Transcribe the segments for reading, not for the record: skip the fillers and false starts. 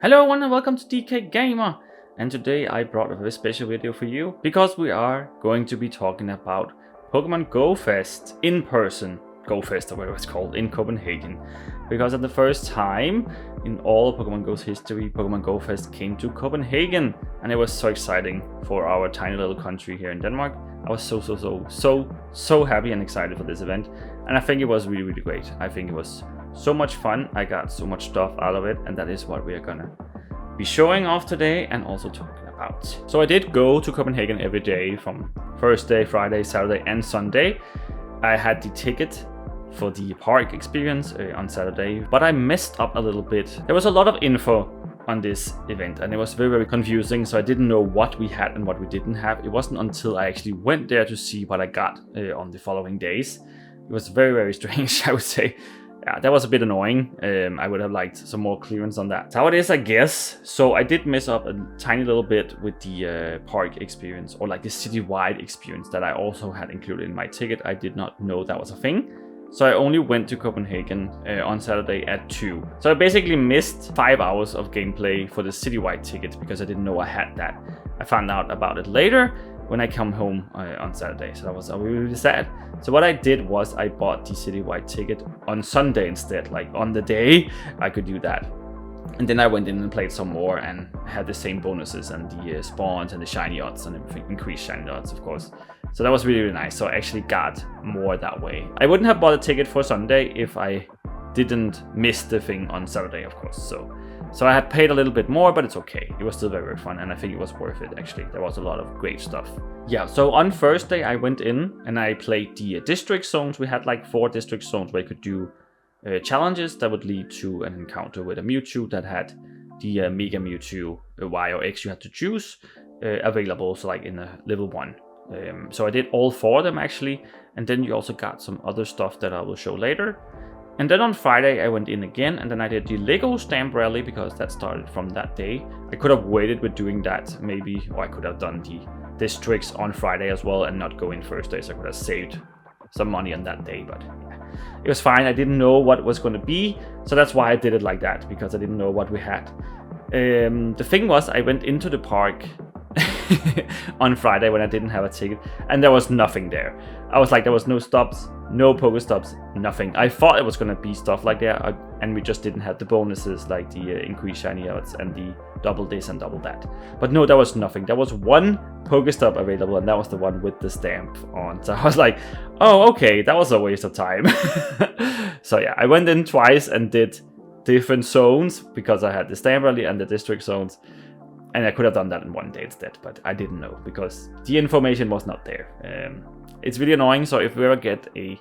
Hello everyone and welcome to DK Gamer, and today I brought a very special video for you because we are going to be talking about Pokemon Go Fest, In-Person Go Fest or whatever it's called, in Copenhagen. Because at the first time in all Pokemon Go's history, Pokemon Go Fest came to Copenhagen, and it was so exciting for our tiny little country here in Denmark. I was so happy and excited for this event, and I think it was really great. I think it was so much fun. I got so much stuff out of it, and that is what we are gonna be showing off today and also talking about. So I did go to Copenhagen every day from Thursday, Friday, Saturday and Sunday. I had the ticket for the park experience on Saturday, but I messed up a little bit. There was a lot of info on this event and it was very confusing, so I didn't know what we had and what we didn't have. It wasn't until I actually went there to see what I got on the following days. It was very strange, I would say. Yeah, that was a bit annoying. I would have liked some more clearance on that. That's how it is, I guess. So I did mess up a tiny little bit with the park experience, or like the citywide experience that I also had included in my ticket. I did not know that was a thing. So I only went to Copenhagen on Saturday at 2. So I basically missed 5 hours of gameplay for the citywide ticket because I didn't know I had that. I found out about it later when I come home on Saturday, so that was really sad. So what I did was I bought the citywide ticket on Sunday instead, like on the day I could do that. And then I went in and played some more and had the same bonuses and the spawns and the shiny odds and everything, increased shiny odds of course. So that was really nice, so I actually got more that way. I wouldn't have bought a ticket for Sunday if I didn't miss the thing on Saturday, of course. So I had paid a little bit more, but it's okay. It was still very fun, and I think it was worth it, actually. There was a lot of great stuff. Yeah, so on Thursday I went in and I played the district zones. We had like 4 district zones where you could do challenges that would lead to an encounter with a Mewtwo that had the Mega Mewtwo Y or X you had to choose available, so like in a level 1. So I did all 4 of them actually, and then you also got some other stuff that I will show later. And then on Friday I went in again, and then I did the Lego stamp rally because that started from that day. I could have waited with doing that maybe, or I could have done the districts on Friday as well and not go in Thursday, so I could have saved some money on that day, but yeah, it was fine. I didn't know what it was going to be, so that's why I did it like that, because I didn't know what we had. The thing was, I went into the park on Friday when I didn't have a ticket, and there was nothing there. I was like, there was no stops, no Pokestops, nothing. I thought it was gonna be stuff like that, and we just didn't have the bonuses like the increased shiny odds and the double this and double that. But no, there was nothing. There was one Pokestop available, and that was the one with the stamp on. So I was like, oh, okay, that was a waste of time. So yeah, I went in twice and did different zones because I had the stamp rally and the district zones. And I could have done that in one day instead, but I didn't know because the information was not there. It's really annoying, so if we ever get a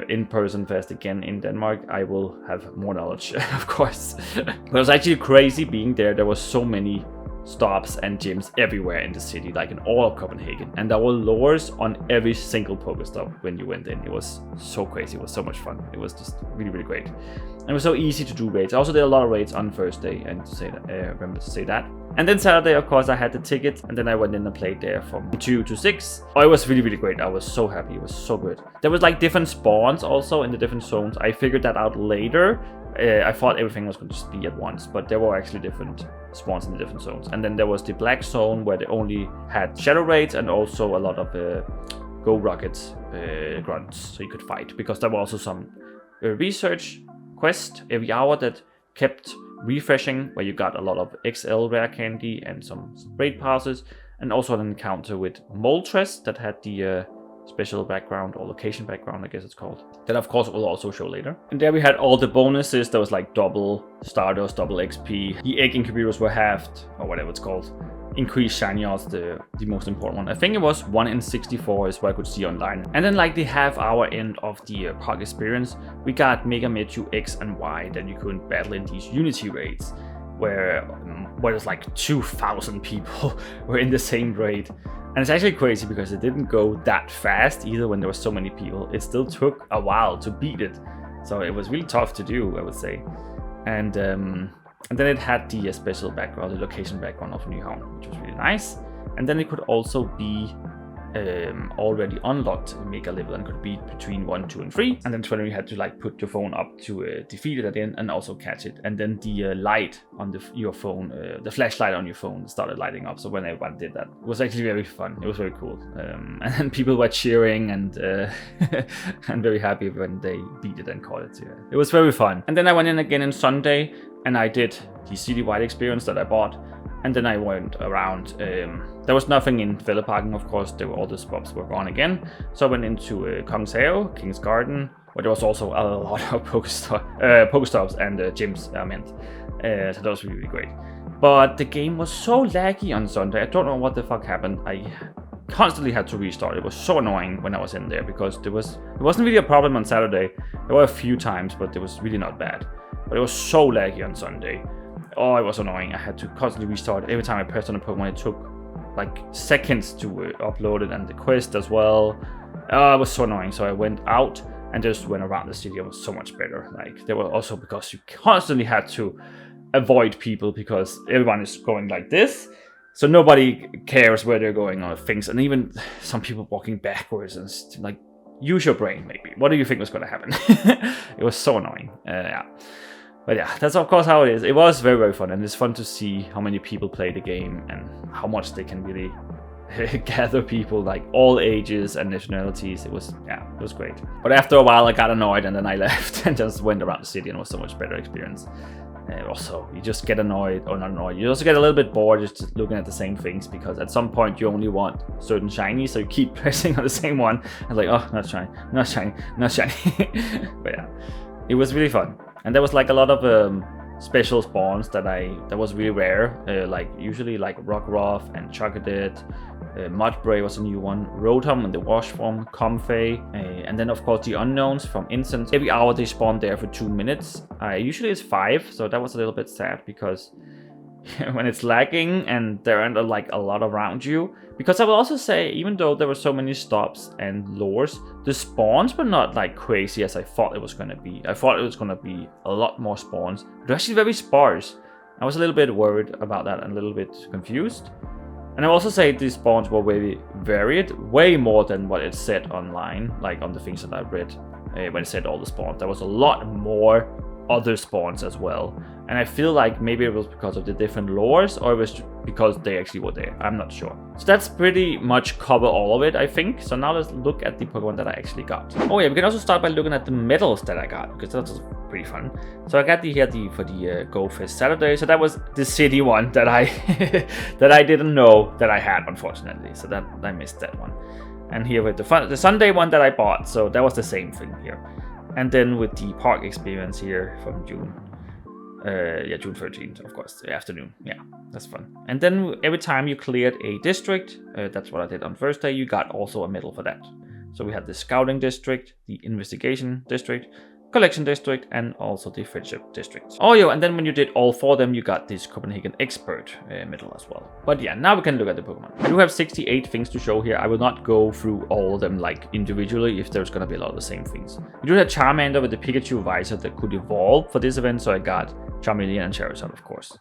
in-person fest again in Denmark, I will have more knowledge, of course. But it was actually crazy being there. There were so many stops and gyms everywhere in the city, like in all of Copenhagen. And there were lures on every single Pokestop when you went in. It was so crazy. It was so much fun. It was just really great. And it was so easy to do raids. I also did a lot of raids on Thursday, and to say that, remember to say that. And then Saturday, of course, I had the ticket, and then I went in and played there from 2 to 6. Oh, it was really great. I was so happy. It was so good. There was like different spawns also in the different zones. I figured that out later. I thought everything was going to just be at once, but there were actually different spawns in the different zones. And then there was the black zone where they only had shadow raids and also a lot of Go Rockets grunts, so you could fight. Because there were also some research quest every hour that kept refreshing, where you got a lot of XL rare candy and some raid passes, and also an encounter with Moltres that had the special background, or location background I guess it's called, that of course we'll also show later. And there we had all the bonuses. There was like double Stardust, double XP, the egg incubators were halved, or whatever it's called, increased shiny odds, the most important one. I think it was 1 in 64 is what I could see online. And then like the half hour end of the park experience, we got Mega Mewtwo X and Y that you couldn't battle in these Unity raids, where there's like 2,000 people were in the same raid. And it's actually crazy because it didn't go that fast either when there were so many people. It still took a while to beat it. So it was really tough to do, I would say. And then it had the special background, the location background of Nyhavn, which was really nice. And then it could also be already unlocked Mega level and could beat between 1, 2, and 3. And then 20 you had to like put your phone up to defeat it again and also catch it. And then the light on your phone, the flashlight on your phone started lighting up. So when everyone did that, it was actually very fun. It was very cool. And then people were cheering and and very happy when they beat it and caught it. So, yeah. It was very fun. And then I went in again on Sunday and I did the citywide experience that I bought. And then I went around. There was nothing in Fælledparken, of course. All the spots were gone again. So I went into Kongens Have, King's Garden, where there was also a lot of Pokestops and gyms, I meant. So that was really great. But the game was so laggy on Sunday. I don't know what the fuck happened. I constantly had to restart. It was so annoying when I was in there because it wasn't really a problem on Saturday. There were a few times, but it was really not bad. But it was so laggy on Sunday. Oh, it was annoying. I had to constantly restart. Every time I pressed on a Pokemon, it took like seconds to upload it, and the quest as well. It was so annoying. So I went out and just went around the city. It was so much better. Like, there were also because you constantly had to avoid people because everyone is going like this. So nobody cares where they're going or things. And even some people walking backwards and like, use your brain maybe. What do you think was going to happen? It was so annoying. Yeah. But yeah, that's of course how it is. It was very, very fun, and it's fun to see how many people play the game and how much they can really gather people, like all ages and nationalities. It was great. But after a while, I got annoyed, and then I left and just went around the city, and it was so much better experience. Also, you just get annoyed, or not annoyed, you also get a little bit bored just looking at the same things, because at some point you only want certain shinies, so you keep pressing on the same one, and like, oh, not shiny, not shiny, not shiny. But yeah, it was really fun. And there was like a lot of special spawns that was really rare. Like usually like Rockruff and Chocolate, Mudbray was a new one, Rotom and the Wash form, Comfey, and then of course the unknowns from Incense. Every hour they spawn there for 2 minutes. Usually it's 5, so that was a little bit sad because when it's lagging and there aren't like a lot around you. Because I will also say, even though there were so many stops and lures, the spawns were not like crazy as I thought it was going to be. I thought it was going to be a lot more spawns. They're actually very sparse. I was a little bit worried about that and a little bit confused. And I will also say these spawns were very varied, way more than what it said online, like on the things that I read when it said all the spawns. There was a lot more other spawns as well. And I feel like maybe it was because of the different lures, or it was because they actually were there. I'm not sure. So that's pretty much cover all of it, I think. So now let's look at the Pokemon that I actually got. Oh yeah, we can also start by looking at the medals that I got, because that's pretty fun. So I got for the Go Fest Saturday. So that was the city one that I that I didn't know that I had, unfortunately. So that I missed that one. And here with the Sunday one that I bought. So that was the same thing here. And then with the park experience here from June. June 13th, of course, the afternoon. Yeah, that's fun. And then every time you cleared a district, that's what I did on Thursday, you got also a medal for that. So we had the Scouting District, the Investigation District, Collection District, and also the Friendship District. Oh yeah, and then when you did all 4 of them, you got this Copenhagen Expert medal as well. But yeah, now we can look at the Pokemon. I do have 68 things to show here. I will not go through all of them like individually if there's gonna be a lot of the same things. We do have Charmander with the Pikachu visor that could evolve for this event, so I got Charmeleon and Charizard, of course.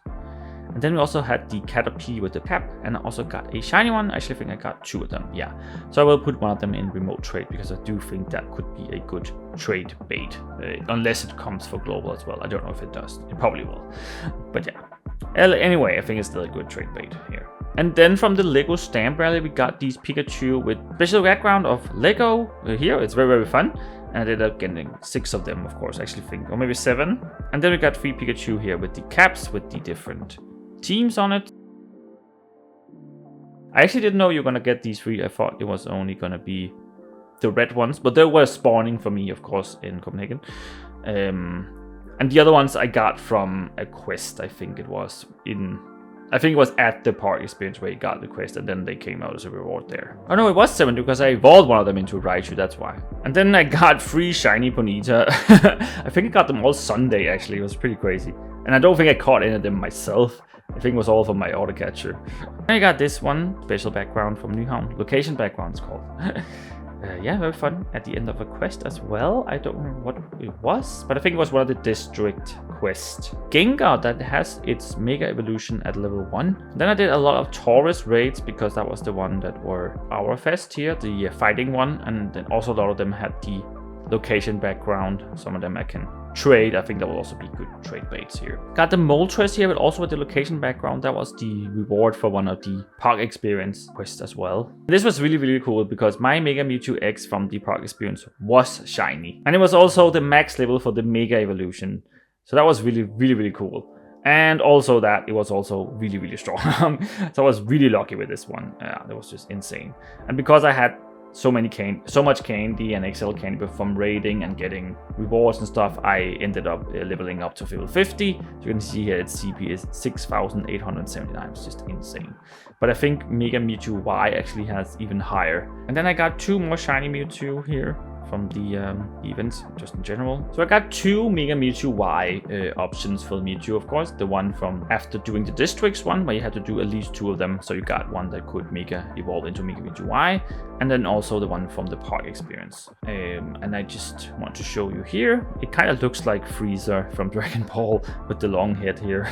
And then we also had the Caterpie with the cap, and I also got a shiny one. I actually think I got 2 of them, yeah. So I will put one of them in remote trade, because I do think that could be a good trade bait. Unless it comes for global as well. I don't know if it does. It probably will. But yeah. Anyway, I think it's still a good trade bait here. And then from the Lego Stamp Rally, we got these Pikachu with special background of Lego here. It's very, very fun. And I ended up getting 6 of them, of course, I actually think, or maybe 7. And then we got 3 Pikachu here with the caps with the different teams on it. I actually didn't know you were gonna get these 3. I thought it was only gonna be the red ones, but they were spawning for me, of course, in Copenhagen. And the other ones I got from a quest. I think it was at the park experience where you got the quest, and then they came out as a reward there. Oh no, it was 7 because I evolved one of them into Raichu, that's why. And then I got 3 shiny Ponyta. I think I got them all Sunday, actually. It was pretty crazy. And I don't think I caught any of them myself. I think it was all from my auto catcher. I got this one, special background from Nyhavn. Location background, it's called. Yeah, very fun at the end of a quest as well. I don't know what it was, but I think it was one of the district quests. Gengar, that has its Mega Evolution at level 1. Then I did a lot of Taurus raids because that was the one that were our fest here, the fighting one. And then also a lot of them had the location background. Some of them I can trade. I think that will also be good trade baits here. Got the Moltres here, but also with the location background. That was the reward for one of the park experience quests as well. This was really, really cool because my Mega Mewtwo X from the park experience was shiny. And it was also the max level for the Mega Evolution. So that was really, really, really cool. And also that it was also really, really strong. So I was really lucky with this one. That was just insane. And because I had so much candy and XL candy from raiding and getting rewards and stuff, I ended up leveling up to level 50. So you can see here its CP is 6,879. It's just insane. But I think Mega Mewtwo Y actually has even higher. And then I got 2 more shiny Mewtwo here from the events, just in general. So I got 2 Mega Mewtwo Y options for Mewtwo, of course. The one from after doing the districts one, where you had to do at least 2 of them. So you got one that could Mega evolve into Mega Mewtwo Y, and then also the one from the park experience. And I just want to show you here. It kind of looks like Frieza from Dragon Ball with the long head here.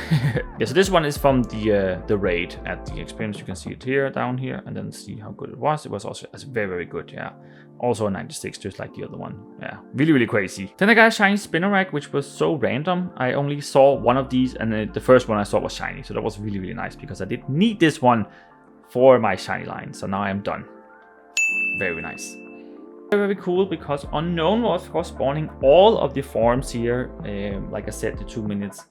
Yeah, so this one is from the raid at the experience. You can see it here, down here, and then see how good it was. It was also very, very good, yeah. Also a 96, just like the other one. Yeah, really, really crazy. Then I got a shiny Spinnerack, which was so random. I only saw one of these, and the first one I saw was shiny. So that was really, really nice because I did need this one for my shiny line. So now I am done. Very nice. Very, very cool because Unknown was, of course, spawning all of the forms here. Like I said, the 2 minutes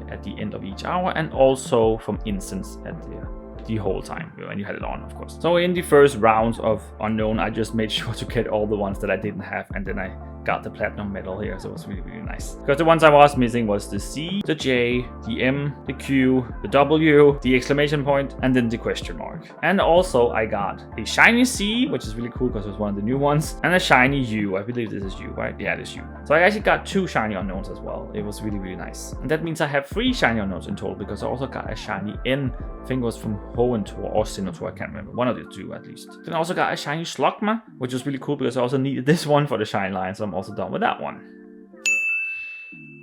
at the end of each hour, and also from instance at the whole time when you had it on, of course. So in the first rounds of Unknown, I just made sure to get all the ones that I didn't have, and then I got the platinum medal here, so it was really, really nice. Because the ones I was missing was the C, the J, the M, the Q, the W, the exclamation point, and then the question mark. And also I got a shiny C, which is really cool because it was one of the new ones, and a shiny U. I believe this is U, right? Yeah, it is U. So I actually got 2 shiny Unknowns as well. It was really, really nice. And that means I have 3 shiny Unknowns in total because I also got a shiny N. I think it was from Hoenn or Sinnoh, I can't remember. One of the 2 at least. Then I also got a shiny Slugma, which was really cool because I also needed this one for the shine line, so I'm also done with that one.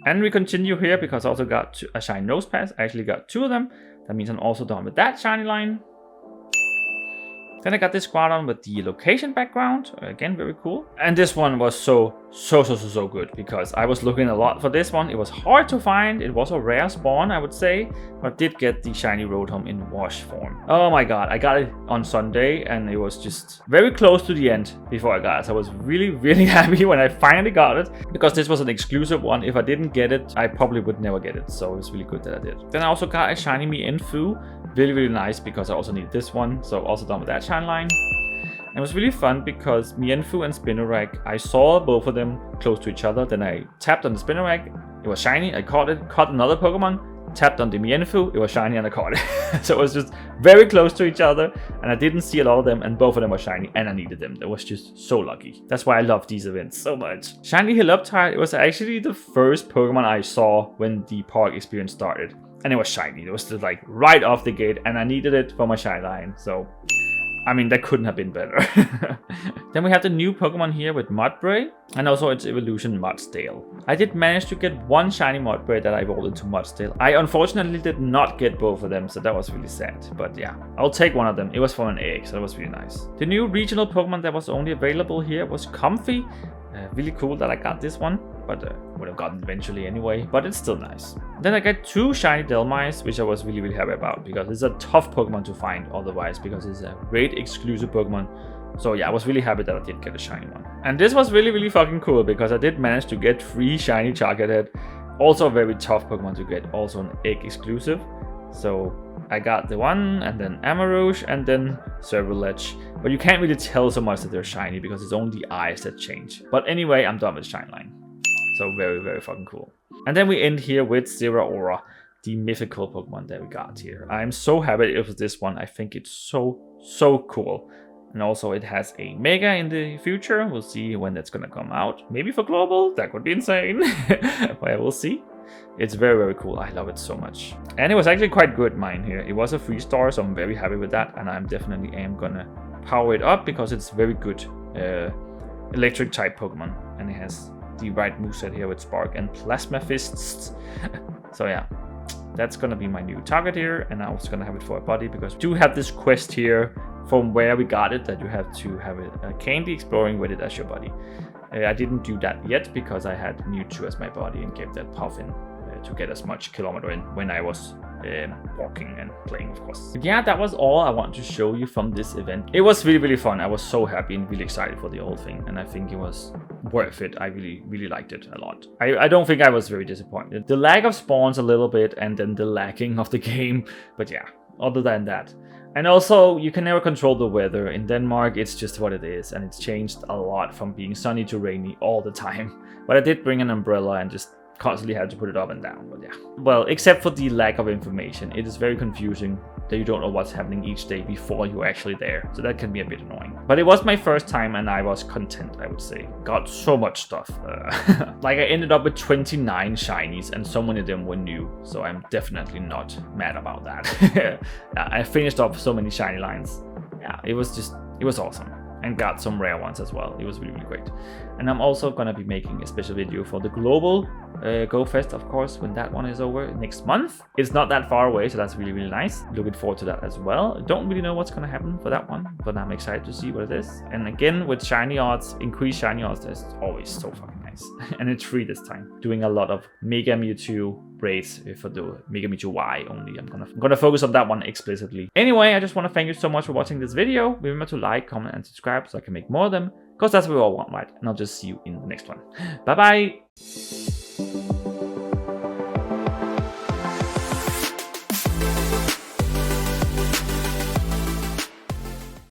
And we continue here because I also got a shiny Nosepass. I actually got 2 of them. That means I'm also done with that shiny line. Then I got this Squadron with the location background. Again, very cool. And this one was so good because I was looking a lot for this one. It was hard to find. It was a rare spawn, I would say, but I did get the shiny Rotom in wash form. Oh my god, I got it on Sunday and it was just very close to the end before I got it. So I was really, really happy when I finally got it because this was an exclusive one. If I didn't get it, I probably would never get it. So it was really good that I did. Then I also got a shiny Mienfoo. Really, really nice because I also need this one. So also done with that shine line. And it was really fun because Mienfoo and Spinnerack, I saw both of them close to each other. Then I tapped on the Spinnerack, it was shiny, I caught it, caught another Pokemon, tapped on the Mienfoo, it was shiny and I caught it. So it was just very close to each other and I didn't see a lot of them and both of them were shiny and I needed them. That was just so lucky. That's why I love these events so much. Shiny Helioptile, it was actually the first Pokemon I saw when the park experience started. And it was shiny. It was just like right off the gate and I needed it for my shine line. So I mean, that couldn't have been better. Then we have the new Pokemon here with Mudbray and also its evolution Mudsdale. I did manage to get 1 shiny Mudbray that I evolved into Mudsdale. I unfortunately did not get both of them, so that was really sad. But yeah, I'll take one of them. It was from an egg, so that was really nice. The new regional Pokemon that was only available here was Comfey. Really cool that I got this one, but would have gotten eventually anyway, but it's still nice. Then I got 2 shiny Delmice, which I was really, really happy about because it's a tough Pokemon to find otherwise because it's a raid exclusive Pokemon. So yeah, I was really happy that I did get a shiny one. And this was really, really fucking cool because I did manage to get 3 shiny Charcadet. Also a very tough Pokemon to get, also an egg exclusive. So I got the one, and then Amarouche, and then Cerulege. But you can't really tell so much that they're shiny because it's only the eyes that change. But anyway, I'm done with Shine Line. So very, very fucking cool. And then we end here with Zeraora, the mythical Pokemon that we got here. I'm so happy it was this one. I think it's so cool. And also it has a Mega in the future. We'll see when that's gonna come out. Maybe for Global, that would be insane. Well, we'll see. It's very, very cool. I love it so much. And it was actually quite good, mine here. It was a 3-star, so I'm very happy with that. And I'm definitely gonna power it up because it's very good electric type Pokemon, and it has the right moveset here with Spark and Plasma Fists. So yeah, that's gonna be my new target here, and I was gonna have it for a body because we do have this quest here from where we got it that you have to have a candy exploring with it as your body. I didn't do that yet because I had Mewtwo as my body and gave that Puffin to get as much kilometer in when I was walking and playing, of course. But yeah, that was all I wanted to show you from this event. It was really, really fun. I was so happy and really excited for the whole thing, and I think it was worth it. I really, really liked it a lot. I don't think I was very disappointed. The lack of spawns a little bit, and then the lacking of the game, but yeah, other than that. And also, you can never control the weather. In Denmark, it's just what it is, and it's changed a lot from being sunny to rainy all the time. But I did bring an umbrella and just constantly had to put it up and down, but yeah. Well, except for the lack of information, it is very confusing that you don't know what's happening each day before you're actually there, so that can be a bit annoying. But it was my first time and I was content, I would say. Got so much stuff. Like I ended up with 29 shinies and so many of them were new, so I'm definitely not mad about that. Yeah, I finished off so many shiny lines. Yeah, it was awesome. And got some rare ones as well. It was really, really great. And I'm also gonna be making a special video for the global Go Fest, of course, when that one is over next month. It's not that far away, so that's really, really nice. Looking forward to that as well. Don't really know what's gonna happen for that one, but I'm excited to see what it is. And again, with shiny odds, increased shiny odds, that's always so fucking nice. And it's free this time. Doing a lot of Mega Mewtwo raids for the Mega Mewtwo Y only. I'm gonna focus on that one explicitly. Anyway, I just want to thank you so much for watching this video. Remember to like, comment, and subscribe so I can make more of them, because that's what we all want, right? And I'll just see you in the next one. Bye bye.